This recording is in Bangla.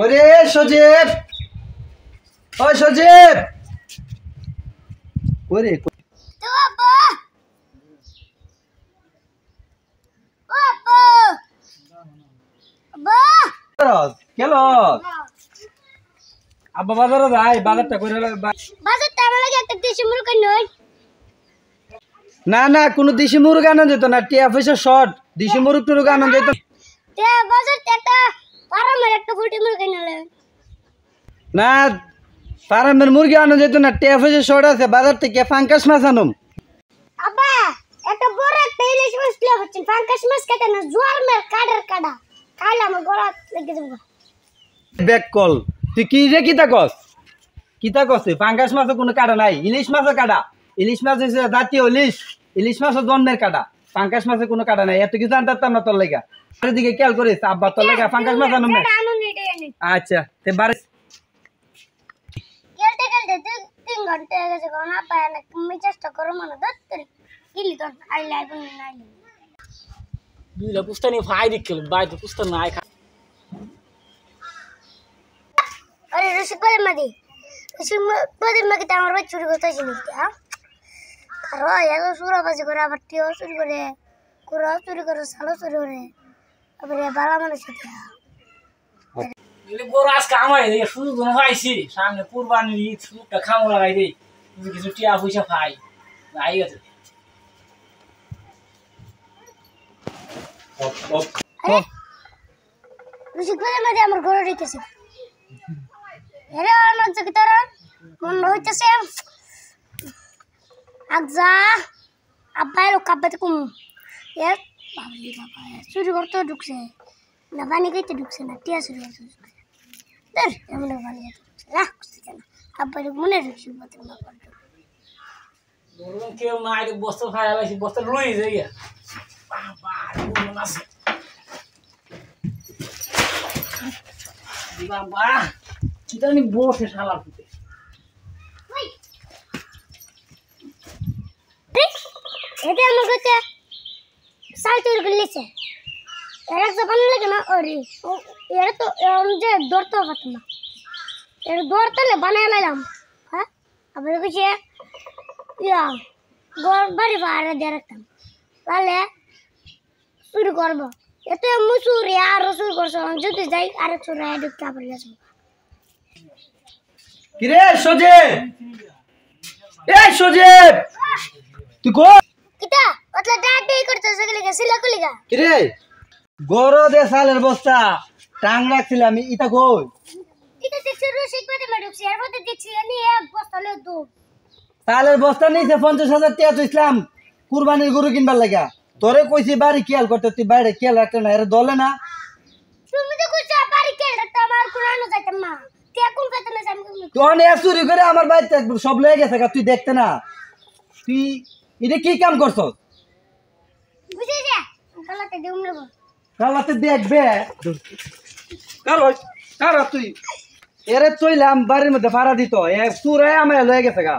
ওরে সজীব, ওই সজীব, ওরে তো আব্বা, ও আব্বা, আব্বা, কেন আব্বা বাজারে যাই, বাজারটা করে বাজারটা আমার লাগে একটা দেশি মুরগি নয়। না না, কোনো দেশি মুরগ আনা যেত না, টিয়া পয়সা শর্ট, দেশি মুরগ টুরগ আনা যেত তে বাজারটা একটা পারামের একটা ফুটি মুরগি নিলে না, ফার্মের মুরগি আনা যেত না, টিয়া পয়সা শর্ট আছে, বাজার থেকে ফাঙ্কাস মাছ আনুম। আব্বা একটা বড় একটা ইলিশ মাছ কিলো হচ্ছে, ফাঙ্কাস মাছ কাটে না, জোয়ার মের কাডার কাডা খাইলে আমার গলা লেগে যাবে। ব্যাক কল, তুই কি রে কিতা কস? কিতা কস? ফাঙ্কাস মাছের কোনো কাটা নাই, ইলিশ মাছের কাটা। ইলিশ মাছ হচ্ছে জাতীয় ইলিশ, ইলিশ মাছের জন্মের কাটা, ফাঙ্কাস মাছের কোনো কাটা নাই। এত কিছু জানতাম না তোর লেগা, দিকে খেয়াল করিস আব্বা তোর লেগা ফাঙ্কাস মাছ আনুম না। আচ্ছা তে বারে খেলতে খেলতে 3 ঘন্টা হয়ে গেছে, না পায় না, আমি চেষ্টা করো মনে ধরতে গিলি তো আইলে আইবুন না আইলে দুইটা পুস্তানি ফাই দিছিল বাইরে পুস্তা নাই খা। আরে রসিক বাদের মাকে তো আমার ভাই চুরি করতে আসি নাকি? কারো এত সুরাবাজি করে, আবার টিও চুরি করে, কুড়াও চুরি করে, সালও চুরি করে, আবার বালা মানুষ বড় আজকে আমায় শুরু কোনো পাইছি সামনে কুরবানির ঈদ, শুরুটা খামো লাগাই দেই, কিছু টিয়া পয়সা পাই আই গেছে। রসিক বাদের মাঝে আমার ঘরে রেখেছে। এরে আমার চোখে তারা মনে হইতেছে আগজা আব্বা এর কাব্বাতে কুম এর বাবলি বাবা চুরি করতে ঢুকছে না, পানি খাইতে ঢুকছে না, টিয়া চুরি করতে ঢুকছে ধর এমন পানি খাইতে ঢুকছে রাখছে কেন আব্বা মনে রাখছি বলতে না করতো কেউ না আইলে বস্তা ফাই আলাইছি, বস্তা লই যাই বাবা কোন আছে বাবা কি জানি বসে শালার পুতে। এটা আমার কাছে সাল চুরি করে লিছে, এর একটা বানালে লাগে না, ওরে এর তো যে দৌড়তে পারতো না, এর দৌড়তে বানায় লাইলাম। হ্যাঁ আবার কিছু ইয়া ঘর বাড়ি ভাড়া দিয়ে রাখতাম, তাহলে চুরি করবো। এত মুসুরি আর চুরি করছো, যদি যাই আর চুরি ঢুকতে আবার গেছো। কিরে সজীব, এই সজীব তুই কো কিটা ওতলা ডাডি করতেছ গলিগা সিলা কলিগা কিরে গরো দে সালের বস্তা টাং রাখছিলাম ইতা কই? এটা দেখছি রসিক বাদে মারুছি, এর মধ্যে দেখছি আমি এক বস্তা লে দু সালের বস্তা নিছে 50,000 টাকা তো ইসলাম কুরবানির গরু কিনবার লাগা। তোরে কইছি বাড়ি খেয়াল করতে, তুই বাইরে খেয়াল রাখতে না, এর দলে না। তুমি তো কইছ বাড়ি কে রাখতে আমার কুরানো যাইতাম না, তে কোন কথা না জানি তুই অনেক চুরি করে আমার বাড়িতে সব লয়ে গেছে গা, তুই দেখতে না। তুই এটা কি কাম করছস? বুঝে যা গলাতে দিউম নেব কালাতে দেখবে কারো কারো তুই এরে চইলাম বাড়ির মধ্যে ভাড়া দিত, পুরাই আমার লয়ে গেছে গা।